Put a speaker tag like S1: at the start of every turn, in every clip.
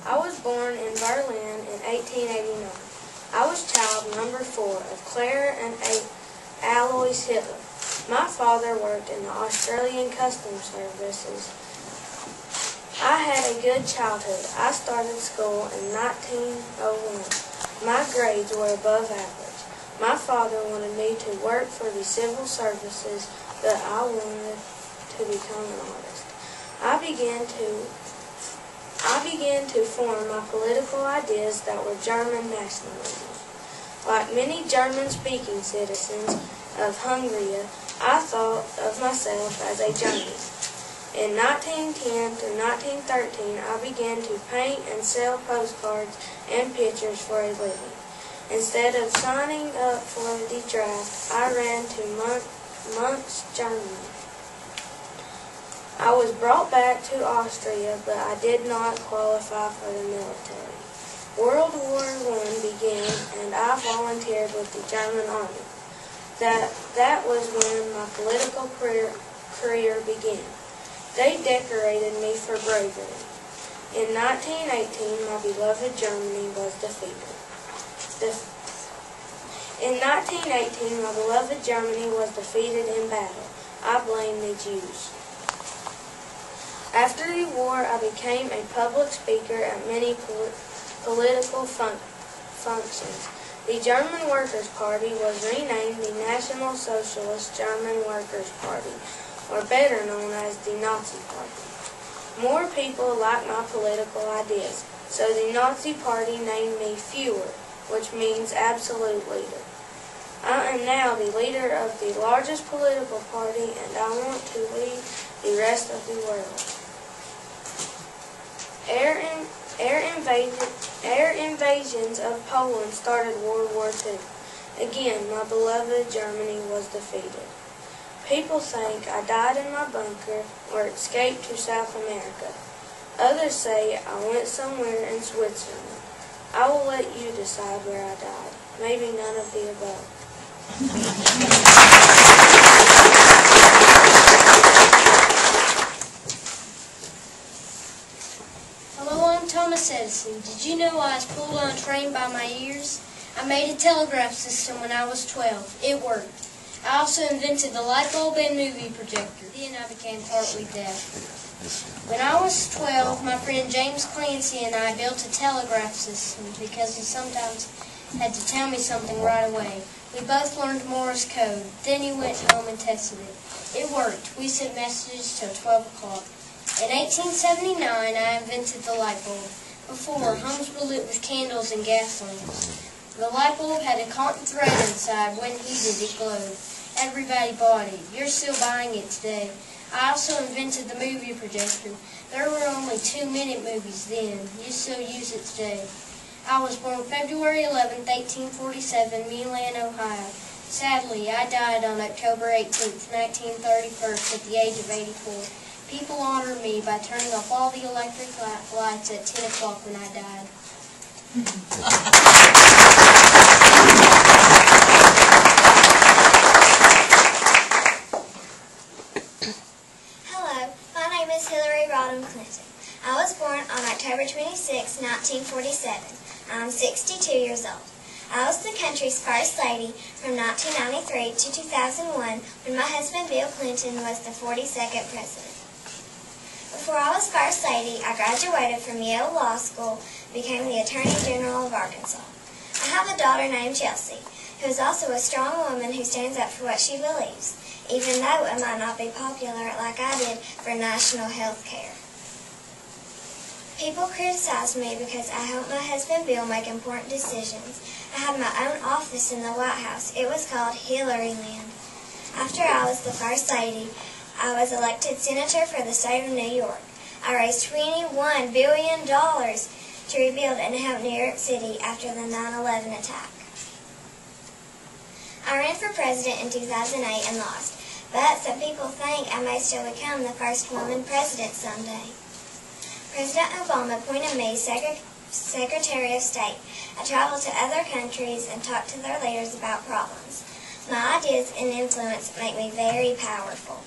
S1: I was born in Berlin in 1889. I was child number 4 of Clara and Alois Hitler. My father worked in the Australian Customs Services. I had a good childhood. I started school in 1901. My grades were above average. My father wanted me to work for the civil services, but I wanted to become an artist. I began to form my political ideas that were German nationalism. Like many German-speaking citizens of Hungary, I thought of myself as a German. In 1910 through 1913, I began to paint and sell postcards and pictures for a living. Instead of signing up for the draft, I ran to Munich, Germany. I was brought back to Austria, but I did not qualify for the military. World War I began, and I volunteered with the German Army. That was when my political career began. They decorated me for bravery. In 1918, my beloved Germany was defeated. In 1918, my beloved Germany was defeated in battle. I blame the Jews. After the war, I became a public speaker at many political functions. The German Workers' Party was renamed the National Socialist German Workers' Party, or better known as the Nazi Party. More people liked my political ideas, so the Nazi Party named me Führer, which means absolute leader. I am now the leader of the largest political party, and I want to lead the rest of the world. Air invasions of Poland started World War II. Again, my beloved Germany was defeated. People think I died in my bunker or escaped to South America. Others say I went somewhere in Switzerland. I will let you decide where I died. Maybe none of the above.
S2: Thomas Edison. Did you know I was pulled on a train by my ears? I made a telegraph system when I was 12. It worked. I also invented the light bulb and movie projector. Then I became partly deaf. When I was 12, my friend James Clancy and I built a telegraph system because he sometimes had to tell me something right away. We both learned Morse code. Then he went home and tested it. It worked. We sent messages till 12 o'clock. In 1879, I invented the light bulb. Before, homes were lit with candles and gas lamps. The light bulb had a cotton thread inside. When heated, it glowed. Everybody bought it. You're still buying it today. I also invented the movie projector. There were only 2-minute movies then. You still use it today. I was born February 11, 1847, Milan, Ohio. Sadly, I died on October 18, 1931, at the age of 84. People honored me by turning off all the electric lights at 10 o'clock when I died.
S3: Hello, my name is Hilary Raben. I was born on October 26, 1947. I'm 62 years old. I was the country's first lady from 1993 to 2001 when my husband Bill Clinton was the 42nd president. Before I was First Lady, I graduated from Yale Law School and became the Attorney General of Arkansas. I have a daughter named Chelsea, who is also a strong woman who stands up for what she believes, even though it might not be popular like I did for national health care. People criticize me because I helped my husband Bill make important decisions. I had my own office in the White House. It was called Hilary Land. After I was the First Lady, I was elected senator for the state of New York. I raised $21 billion to rebuild and help New York City after the 9/11 attack. I ran for president in 2008 and lost, but some people think I may still become the first woman president someday. President Obama appointed me Secretary of State. I traveled to other countries and talked to their leaders about problems. My ideas and influence make me very powerful.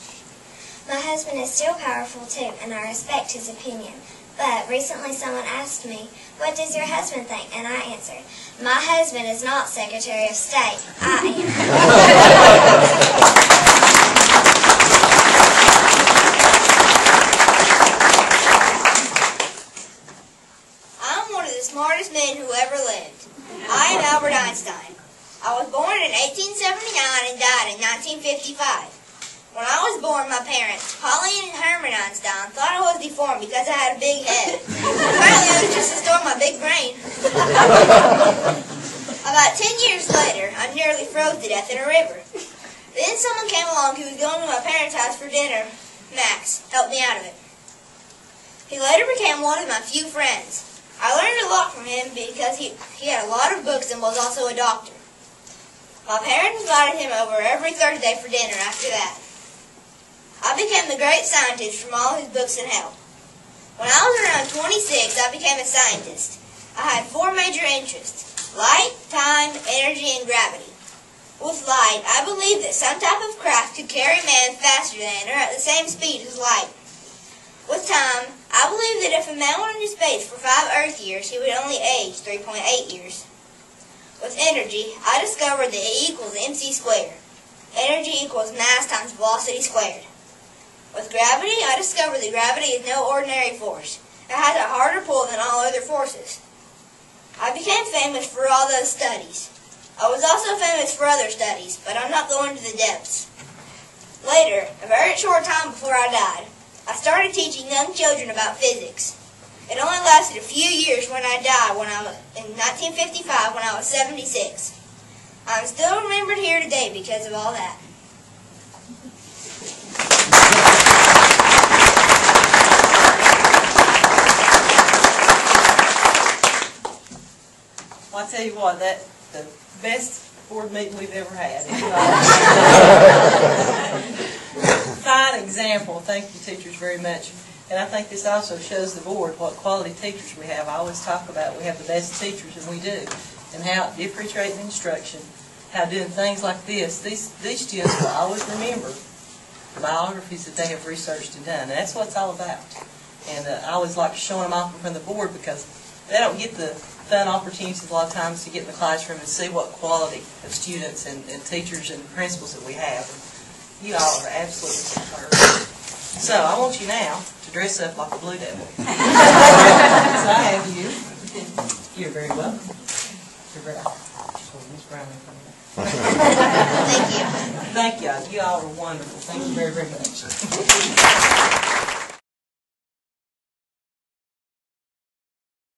S3: My husband is still powerful too, and I respect his opinion, But recently someone asked me, what does your husband think? And I answered, my husband is not Secretary of State. I am.
S4: I'm one of the smartest men who ever lived. I am Albert Einstein. I was born in 1879 and died in 1955. When I was born, my parents, Polly and Herman Einstein, thought I was deformed because I had a big head. Apparently it was just to store my big brain. About 10 years later, I nearly froze to death in a river. Then someone came along who was going to my parents' house for dinner. Max helped me out of it. He later became one of my few friends. I learned a lot from him because he had a lot of books and was also a doctor. My parents invited him over every Thursday for dinner after that. I became the great scientist from all his books and help. When I was around 26, I became a scientist. I had 4 major interests: light, time, energy, and gravity. With light, I believed that some type of craft could carry man faster than or at the same speed as light. With time, I believed that if a man went into space for 5 Earth years, he would only age 3.8 years. With energy, I discovered that E equals mc squared. Energy equals mass times velocity squared. With gravity, I discovered that gravity is no ordinary force. It has a harder pull than all other forces. I became famous for all those studies. I was also famous for other studies, but I'm not going to the depths. Later, a very short time before I died, I started teaching young children about physics. It only lasted a few years when I died in 1955 when I was 76. I'm still remembered here today because of all that.
S5: Well, I tell you what, that's the best board meeting we've ever had. Fine example. Thank you, teachers, very much. And I think this also shows the board what quality teachers we have. I always talk about we have the best teachers, and we do. And how differentiating instruction, how doing things like this. These students will always remember the biographies that they have researched and done. And that's what it's all about. And I always like showing them off in front of the board because they don't get the fun opportunities a lot of times to get in the classroom and see what quality of students and teachers and principals that we have. And you all are absolutely superb. So I want you now to dress up like a blue devil. So I have you. You're very welcome. You're very welcome. Miss Brown in front of me.
S4: Thank you.
S5: Thank you. You all are wonderful. Thank you very, very much.